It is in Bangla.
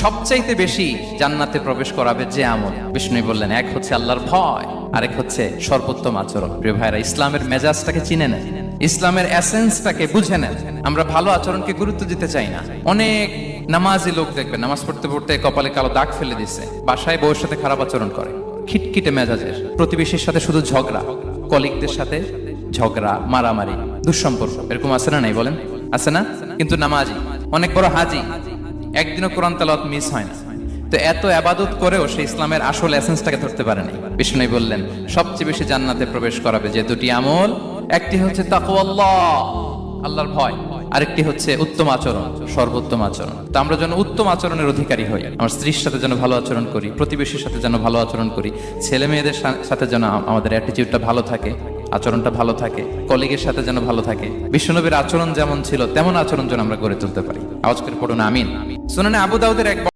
সবচাইতে বেশি জান্নাতে প্রবেশ করাবে যে আমল, বিষ্ণু বললেন, এক হচ্ছে আল্লাহর ভয়, আরেক হচ্ছে সর্বোত্তম আচরণ। প্রিয় ভাইরা, ইসলামের মেজাজটাকে চিনে নেন, ইসলামের এসেন্সটাকে বুঝে নেন। আমরা ভালো আচরণকে গুরুত্ব দিতে চাই না। অনেক নামাজি লোক দেখবেন নামাজ পড়তে পড়তে কপালে কালো দাগ ফেলে দিচ্ছে, বাসায় বউয়ের সাথে খারাপ আচরণ করে, খিটখিটে মেজাজের, প্রতিবেশীর সাথে শুধু ঝগড়া, কলিগদের সাথে ঝগড়া, মারামারি, দুঃসম্পর্ক, এরকম আছে না নাই বলেন? আছে না? কিন্তু নামাজি, অনেক বড় হাজি, একদিনও কোরআন তেলাওয়াত মিস হয় না। তো এত আবাদত করেও সে ইসলামের আসল এসেন্সটাকে ধরতে পারেনি। বিষ্ণু বললেন, সবচেয়ে বেশি জান্নাতে প্রবেশ করাবে যে দুটি আমল, একটি হচ্ছে তাকওয়াল্লাহ, আল্লাহর ভয়, আরেকটি হচ্ছে উত্তম আচরণ, সর্বোত্তম আচরণ। তো আমরা যেন উত্তম আচরণের অধিকারী হই। আমার স্ত্রীর সাথে যেন ভালো আচরণ করি, প্রতিবেশীর সাথে যেন ভালো আচরণ করি, ছেলে মেয়েদের সাথে যেন আমাদের অ্যাটিটিউডটা ভালো থাকে, আচরণটা ভালো থাকে, কলিগের সাথে যেন ভালো থাকে। বিশ্বনবীর আচরণ যেমন ছিল তেমন আচরণ যেন আমরা গড়ে তুলতে পারি। আওয়াজ করে পড়ুন আমিন। সুনানে আবু দাউদের এক